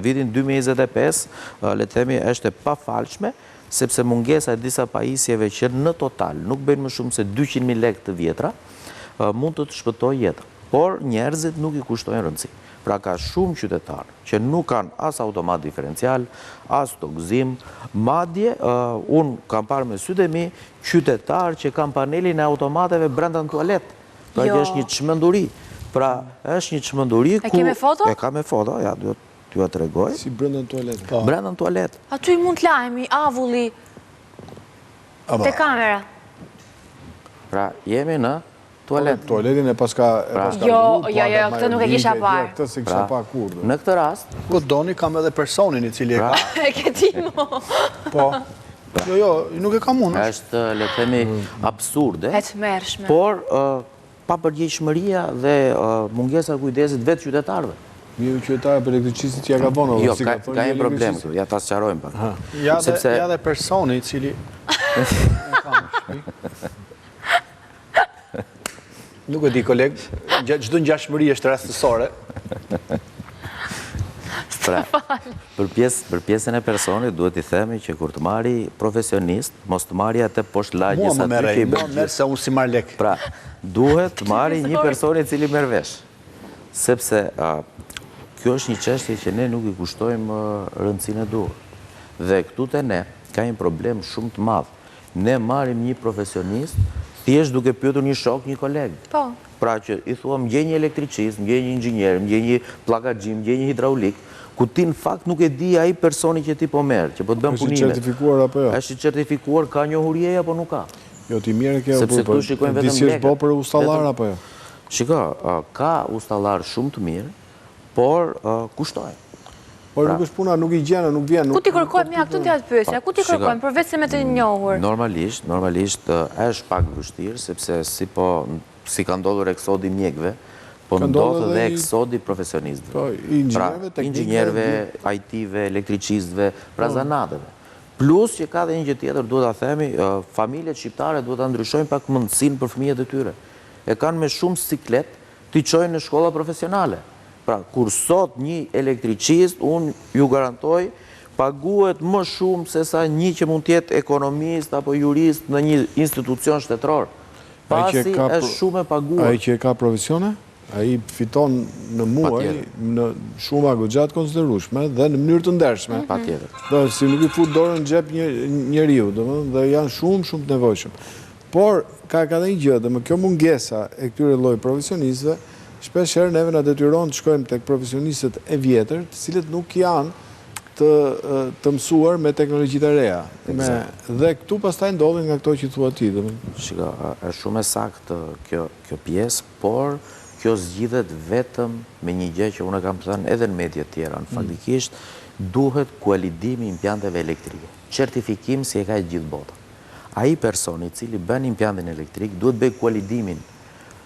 në vitin 2025, le të themi, është e pafalshme, sepse mungesa e disa pajisjeve që në total nuk bëjnë më shumë se 200.000 lekë të vjetra, mund të shpëtoj jetën. Por njerëzit nuk i kushtojnë rëndësi. Pra ka shumë qytetarë që nuk kanë as automat diferencial, as tokëzim, madje unë kam parë me sytë e mi qytetarë që kanë panelin e automateve brenda në tualet. Pra që është një çmenduri. Pra është një çmenduri ku... E ke me foto? E ka me foto, ja, t'ju a tregoj. Si brenda në tualet? Brenda në tualet. Aty mund të lajmi, avulli, te kamera. Pra jemi në tualet. Tualetin e paska... Jo, këtë nuk e kisha parë. Këtë se kisha pa kur. Në këtë rast... Po doni kam edhe personin I cili e ka. E këti mo. Po. Jo, nuk e kam unë. Është, le të themi, absurde. E të mërshme. Por, pa përgjegjshmëria dhe mungesa kujdesit vetë qytetarëve. Një qytetarë për elektricistit ja ka bono. Jo, ka një problem këtu, ja ta sqarojmë pak. Ja dhe personi I cili... Nuk e di, kolegë, çdo ngjashmëri është rastësore. Pra, për pjesën e personit, duhet I themi që kur të marri profesionist, mos të marri atë poshtë lagjes aty që I bën. Merë se unë si marr lek. Pra, duhet të marri një person I cili merr vesh. Sepse kjo është një çështje që ne nuk I kushtojmë rëndësinë e duhur. Dhe këtu te ne ka një problem shumë të madh. Ne marrim një profesionist thjesht duke pyetur një shok, një koleg. Po. Pra që I thua më një elektricist, më një inxhinier, më një pllakaxhim, më një hidraulik, ku ti në fakt nuk e di ai personi që ti po merr, që po të bën punimet. Është I certifikuar apo jo? Është I certifikuar, ka njohuri apo nuk ka? Jo, ti mirë ke sepse këtu shikojmë vetëm lekë. Disi është për ustallar apo jo? Shiko, ka ustallar shumë të mirë, por kushtojnë. Por nuk është puna, nuk I gjenë, nuk vjen. Ku ti kërkojmë, ja, këtu t'ja të pyesja, ku ti kërkojmë, përveç se me të njohur? Normalisht është pak vështirë, sepse si ka ndodhur eksodi mjekëve, po ndodhë dhe eksodi profesionistëve. Pra, inxhinierëve, IT-ve, elektricistëve, pra zanatëve. Plus që ka dhe një gjë tjetër, duhet ta themi, familjet shqiptare duhet ta ndryshojnë pak mundësinë për fëmijët e tyre. E kanë me shumë siklet, t'i çojnë në shkolla profesionale. Pra, kur sot një elektricist, unë ju garantoj, paguhet më shumë se sa një që mund tjetë ekonomist apo jurist në një institucion shtetëror. Pasi është shumë e paguhet. Ai që ka profesione, ai fiton në muaj në shuma goxhat konsiderueshme dhe në mënyrë të ndershme. Patjetër. Do si nuk I fut dorën në xhep njeriu, domethënë, dhe janë shumë të nevojshëm. Por ka edhe një gjë, kjo mungesa e këtyre lloj profesionistëve shpesh herë neve na detyron të shkojmë tek profesionistët e vjetër, të cilët nuk janë të mësuar me teknologjitë e reja. Dhe këtu pastaj ndodhin nga këto që thua ti. Shiko, është shumë e saktë kjo pjesë, por kjo zgjidhet vetëm me një gjë që unë kam thënë edhe në media të tjera. Faktikisht duhet kualidimi I impianteve elektrike. Certifikim si e ka gjithë bota. Ai personi I cili bën impiantin elektrik duhet bëj kualidimin.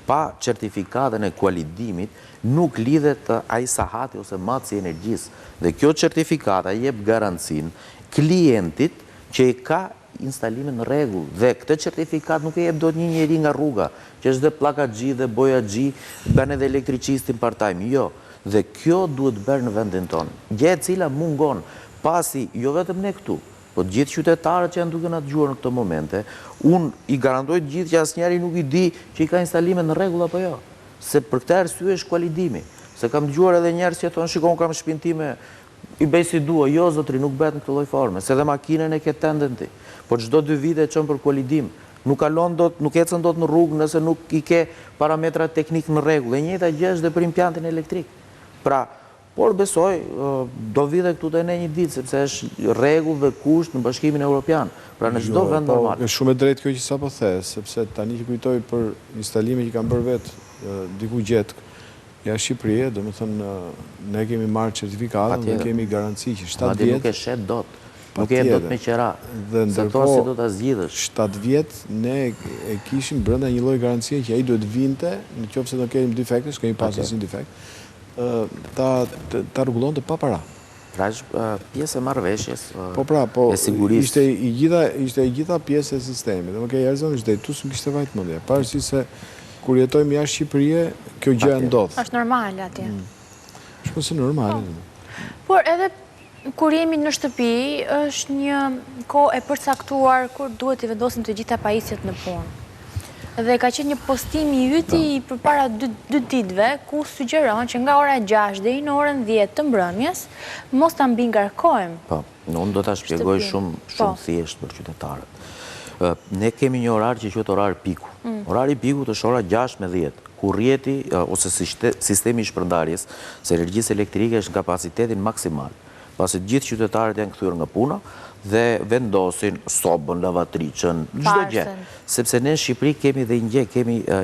Pa certifikatën e kualidimit nuk lidhet ai sahati ose matësi energjisë. Dhe kjo certifikata jep garancin klientit që I ka instalimin në rregull. Dhe këtë certifikat nuk e jep dot një njeri nga rruga, që është dhe pllakaxhi dhe bojaxhi, bën edhe elektricistin part-time. Jo. Dhe kjo duhet bërë në vendin tonë. Gjë e cila mungon, pasi jo vetëm ne këtu, po gjithë qytetarët që janë duke na dëgjuar në këto momente, unë I garantoj gjithë që asnjëri nuk I di që I ka instalime në rregull apo jo. Se për këtë arsye është kualidimi. Se kam dëgjuar edhe njerëz që thonë, shikon kam shtëpinë time, I bëj si dua, jo zotri, nuk bëhet në këtë lloj forme, se edhe makinën e ke tenden ti. Po çdo 2 vite e çon për kualidim. Nuk kalon dot, nuk ecën dot në rrugë nëse nuk I ke parametra teknik në rregull. E njëjta gjë është edhe për impiantin elektrik. Pra, por besoj, do vide këtu të ne një ditë, sepse është rregull dhe kusht në Bashkimin Evropian. Pra në çdo vend normal. Është shumë e drejtë kjo që sapo the, sepse tani që kujtoj për instalime që kanë bërë vetë diku gjetë jashtë Shqipërisë, domethënë ne kemi marrë certifikatën, ne kemi garanci që 7 vjet. Nuk e shet dot. Nuk e jep dot me qera. Dhe ndërkohë si do ta zgjidhësh. 7 vjet ne e kishim brenda një lloj garancie që ai duhet vinte, nëse do kemi defekte, kemi pasur asnjë defekt. Ta rregullon të pa para. Pra është pjesë e marrëveshjes e sigurisë. Ishte e gjitha pjesë e sistemit. Dhe më ke jarëzon është tu s'm kishte vajtmendje. Pavarësisht se kur jetojmë jashtë Shqipërisë, kjo gjë ndodh. Është normale atje. Është normale. Por edhe kur jemi në shtëpi, është një kohë e përcaktuar kur duhet të vendosim të gjitha pajisjet në punë. Dhe ka qenë një postim i yti përpara 2 ditëve, ku sugjeron që nga ora 6 deri në orën 10 të mbrëmjes, mos ta mbi ngarkojmë. Po, unë do ta shpjegoj shumë thjesht për qytetarët. Ne kemi një orar që quhet orar piku. Orari piku është ora 6 me 10, ku rrjeti ose sistemi i shpërndarjes së energjisë elektrike është në kapacitetin maksimal. Pasi të gjithë qytetarët janë kthyer nga puna dhe vendosin sobën, lavatriçën, çdo gjë. Sepse ne në Shqipëri kemi dhe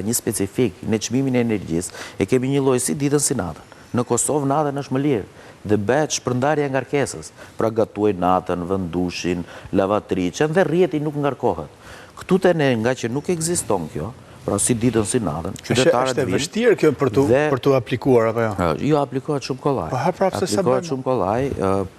një specifik në çmimin e energjisë, e kemi një lloj si ditën si natën. Në Kosovë natën është më lirë dhe bëhet shpërndarja e ngarkesës. Pra gatuaj natën, vendushin, lavatriçën dhe rrjeti nuk ngarkohet. Këtu te ne, nga që nuk ekziston kjo, pra si ditën si natën, qytetarët vinë. Është e vështirë kjo për të aplikuar apo jo? Jo, aplikohet shumë kollaj. Aplikohet shumë kollaj,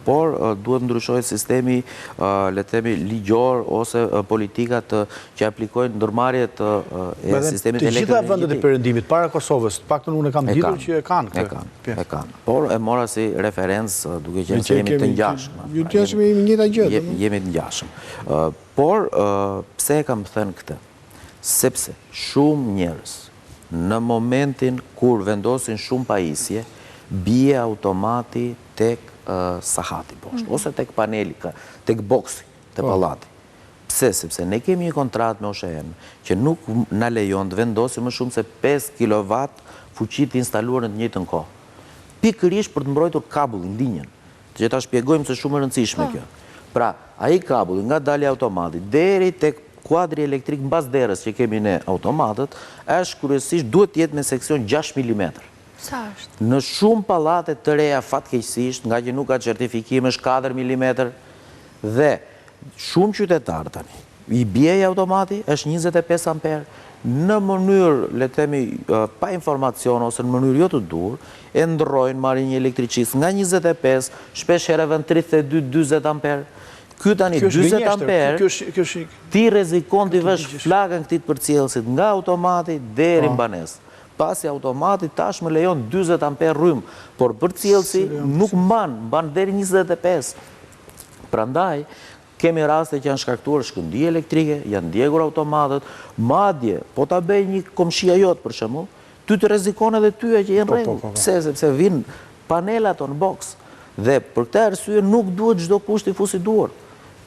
por duhet ndryshohet sistemi, le të themi, ligjor ose politikat që aplikojnë ndërmarrjet e sistemit elektronik. Të gjitha vendet e Perëndimit para Kosovës, paktën unë kam ditur që e kanë. E kanë. Por e mora si referencë duke qenë se jemi të ngjashëm. Ju të jemi një njëjta gjë. Jemi të ngjashëm. Por pse e kam thënë këtë? Sepse shumë njerëz në momentin kur vendosin shumë pajisje, bie automati tek sahati poshtë, ose tek paneli, tek boksi të pallati. Pse? Sepse ne kemi një kontratë me OSHE-n që nuk na lejon të vendosim më shumë se 5 kW fuqi të instaluar në të njëjtën kohë. Pikërisht për të mbrojtur kabullin, linjën, që ta shpjegojmë se shumë e rëndësishme kjo. Pra, ai kabull nga dalja automati deri tek kuadri elektrik mbas derës që kemi ne automatët, është kryesisht duhet të jetë me seksion 6 mm. Sa është? Në shumë pallate të reja fatkeqësisht, nga që nuk ka certifikim, është 4 mm dhe shumë qytetarë tani, i bie automati është 25 amper, në mënyrë, le të themi, pa informacion ose në mënyrë jo të dur, e ndrojnë marrin një elektriqist nga 25, shpesh herë vën 32-40 amper. Ky tani 40 amper, ti rrezikon të vesh flakën këtij përcjellësit nga automati deri në banesë. Pasi automati tash më lejon 40 amper rrymë, por përcjellësi nuk mban deri 25. Prandaj kemi raste që janë shkaktuar shkëndijë elektrike, janë ndjekur automatët, madje po ta bëj një komshia jot për shembull, ty të rrezikon edhe tyja që janë rregull. Pse? Sepse vin panelat on box. Dhe për këtë arsye nuk duhet çdo kusht i fusi duar.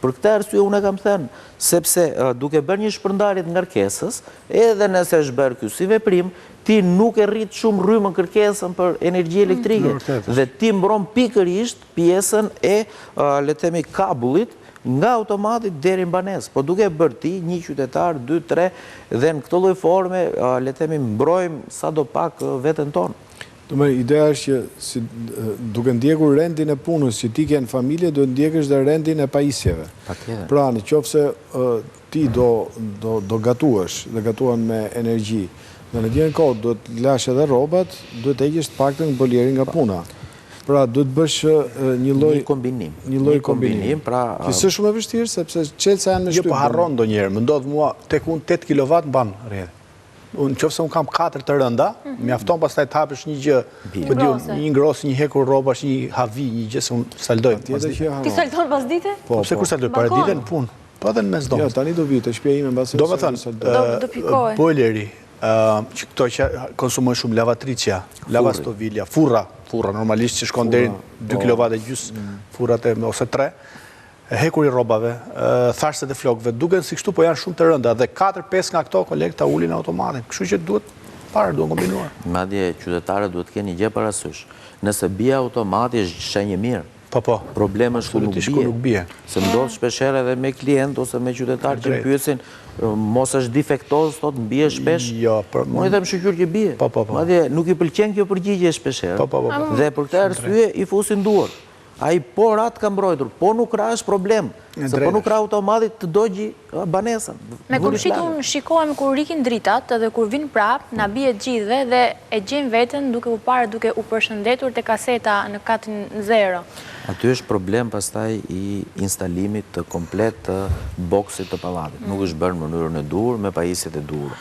Për këtë arsye unë kam thënë, sepse duke bërë një shpërndarje të ngarkesës, edhe nëse është bërë ky si veprim, ti nuk e rrit shumë rrymën kërkesën për energji elektrike dhe ti mbron pikërisht pjesën e le të themi kabullit nga automati deri në banesë. Po duke bërë ti një qytetar 2-3 dhe në këtë lloj forme le të themi mbrojmë sadopak veten tonë. Ideja është që duke ndjekur rendin e punës që ti ke në familje, do ndjekësh dhe rendin e pajisjeve. Pra, në qoftë se ti do gatuash dhe gatuan me energji, dhe në tjetër kohë do të lash edhe rrobat, do të heqësh të paktën bolierin nga puna. Pra, do të bësh një lloj kombinim. Një lloj kombinim, që është shumë e vështirë sepse çelësa janë me shtyp. Jo, po harron ndonjëherë, më ndodh mua tek unë 8 kW mban rrjedh. Unë qofse unë kam 4 të rënda, mjafton pastaj të hapësh një gjë, një ngrosë, një hekur rrobash, një havi, një gjë se unë saldoj. Ti saldon pas dite? Po, pse kur saldoj? Para dite në punë. Po edhe në mesdom. Jo, tani do vi te shtëpia ime mbas. Do të thënë, boileri, që këto që konsumojnë shumë lavatriçja, lavastovilja, furra normalisht që shkon deri 2 kW e gjys, furrat ose 3. Hekur i robave, thashtet e flokëve, duken si kështu, po janë shumë të rënda, dhe 4-5 nga këto kolegë ta ulin automatin. Kështu që duhet kombinuar. Madje qytetarët duhet të kenë një gjë parasysh. Nëse bie automati është shenjë mirë. Po. Problemi është ku nuk bie. Se ndodh shpeshherë edhe me klient ose me qytetarë që pyesin, mos është defektoz, thotë bie shpesh. Jo, unë i them shqyr që bie. Madje nuk i pëlqen kjo përgjigje shpeshherë. Dhe për këtë arsye i fusin duar. Ai po rat ka mbrojtur, po nuk ra është problem, se po nuk ra automatit të dogji banesën. Me komshit unë shikohem kur rikin dritat edhe kur vin prap, na bie gjithve dhe e gjejmë veten duke u parë, duke u përshëndetur te kaseta në katin 0. Aty është problem pastaj i instalimit të komplet të boksit të pallatit. Nuk është bërë në mënyrën e dur, me pajisjet e dura.